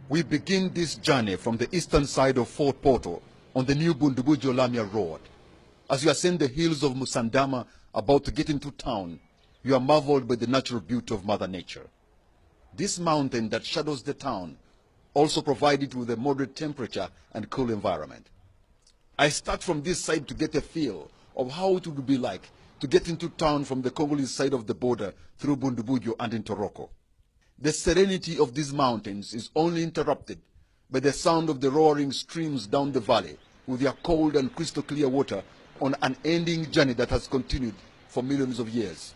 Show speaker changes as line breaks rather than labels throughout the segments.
We begin this journey from the eastern side of Fort Portal on the new Bundubujo-Lamia Road. As you ascend the hills of Musandama about to get into town, you are marveled by the natural beauty of Mother Nature. This mountain that shadows the town also provided with a moderate temperature and cool environment. I start from this side to get a feel of how it would be like to get into town from the Congolese side of the border through Bundubujo and into Roko. The serenity of these mountains is only interrupted by the sound of the roaring streams down the valley with their cold and crystal clear water on an ending journey that has continued for millions of years.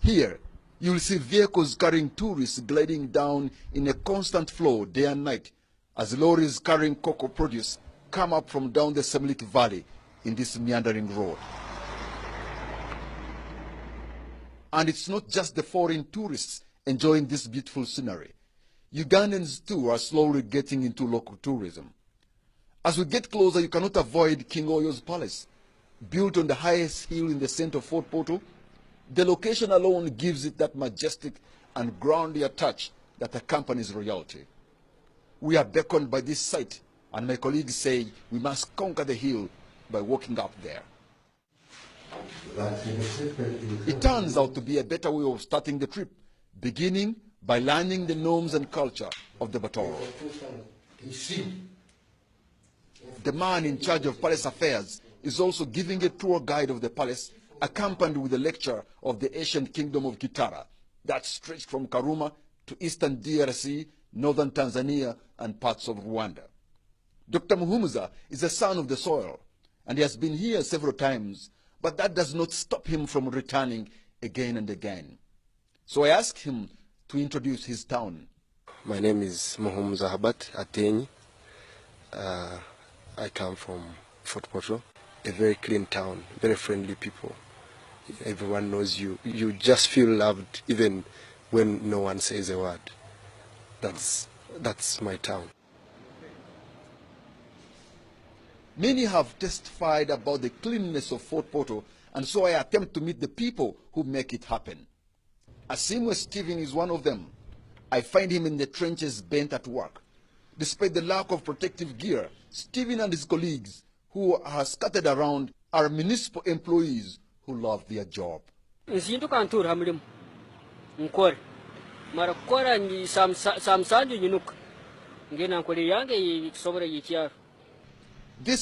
Here, you will see vehicles carrying tourists gliding down in a constant flow day and night as lorries carrying cocoa produce come up from down the Semliki Valley in this meandering road. And it's not just the foreign tourists enjoying this beautiful scenery. Ugandans too are slowly getting into local tourism. As we get closer, you cannot avoid King Oyo's palace. Built on the highest hill in the center of Fort Portal, the location alone gives it that majestic and grandeur touch that accompanies royalty. We are beckoned by this sight, and my colleagues say we must conquer the hill by walking up there. It turns out to be a better way of starting the trip, beginning by learning the norms and culture of the Batoro. The man in charge of palace affairs is also giving a tour guide of the palace, accompanied with a lecture of the ancient kingdom of Kitara that stretched from Karuma to eastern DRC, northern Tanzania, and parts of Rwanda. Dr. Muhumuza is a son of the soil, and he has been here several times, but that does not stop him from returning again and again. So I asked him to introduce his town.
My name is Muhumuza Habat Atenyi. I come from Fort Portal, a very clean town, very friendly people. Everyone knows you. You just feel loved even when no one says a word. That's my town.
Many have testified about the cleanliness of Fort Portal, and so I attempt to meet the people who make it happen. Asimwe Stephen is one of them. I find him in the trenches bent at work. Despite the lack of protective gear, Stephen and his colleagues who are scattered around are municipal employees who love their job. This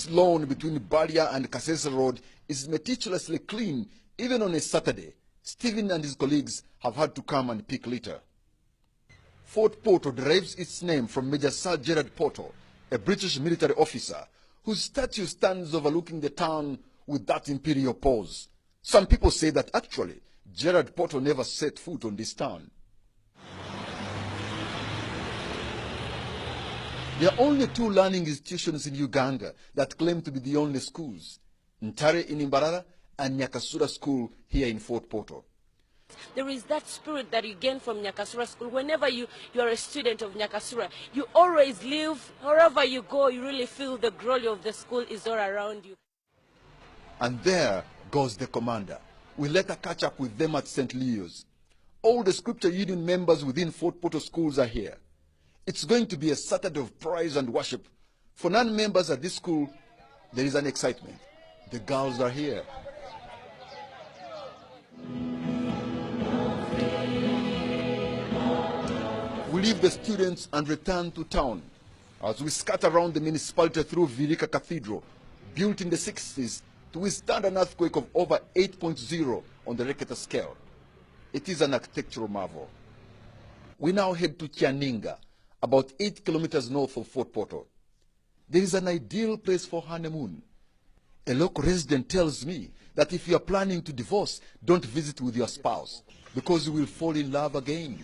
lawn between Balia and Kasese Road is meticulously clean. Even on a Saturday, Stephen and his colleagues have had to come and pick litter. Fort Portal derives its name from Major Sir Gerard Portal, a British military officer whose statue stands overlooking the town with that imperial pose. Some people say that actually Gerard Portal never set foot on this town. There are only two learning institutions in Uganda that claim to be the only schools: Ntare in Imbarara and Nyakasura School here in Fort Portal.
There is that spirit that you gain from Nyakasura School. Whenever you are a student of Nyakasura, you always live, wherever you go, you really feel the glory of the school is all around you.
And there goes the commander. We later catch up with them at St. Leo's. All the Scripture Union members within Fort Portal schools are here. It's going to be a Saturday of praise and worship. For non-members at this school, there is an excitement. The girls are here. We leave the students and return to town as we scatter around the municipality through Vilika Cathedral, built in the 60s to withstand an earthquake of over 8.0 on the Richter scale. It is an architectural marvel. We now head to Kyaninga, about 8 kilometers north of Fort Portal. There is an ideal place for honeymoon. A local resident tells me that if you are planning to divorce, don't visit with your spouse, because you will fall in love again.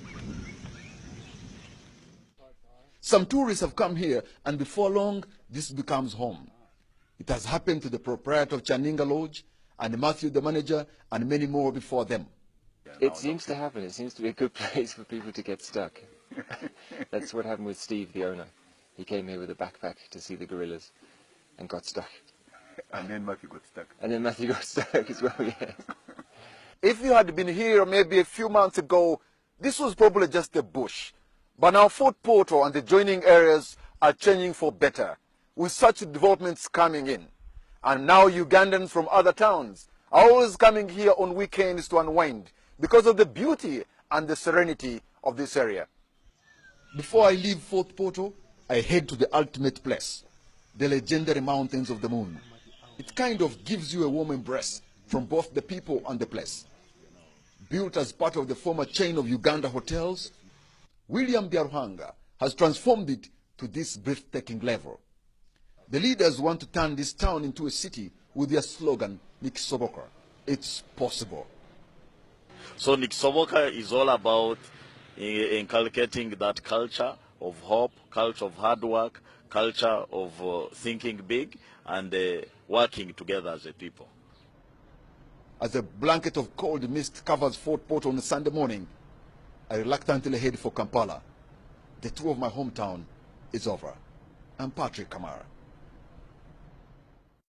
Some tourists have come here, and before long, this becomes home. It has happened to the proprietor of Kyaninga Lodge, and Matthew the manager, and many more before them.
It seems to happen. It seems to be a good place for people to get stuck. That's what happened with Steve, the owner. He came here with a backpack to see the gorillas and got stuck.
And then Matthew got stuck.
And then Matthew got stuck as well, yes.
If you had been here maybe a few months ago, this was probably just a bush. But now Fort Portal and the adjoining areas are changing for better, with such developments coming in. And now Ugandans from other towns are always coming here on weekends to unwind because of the beauty and the serenity of this area. Before I leave Fort Portal, I head to the ultimate place, the legendary Mountains of the Moon. It kind of gives you a warm embrace from both the people and the place. Built as part of the former chain of Uganda hotels, William Byaruhanga has transformed it to this breathtaking level. The leaders want to turn this town into a city with their slogan, Nikisoboka. It's possible.
So Nikisoboka is all about inculcating that culture of hope, culture of hard work, culture of thinking big and working together as a people.
As a blanket of cold mist covers Fort Portal on a Sunday morning, I reluctantly head for Kampala. The tour of my hometown is over. I'm Patrick Kamara.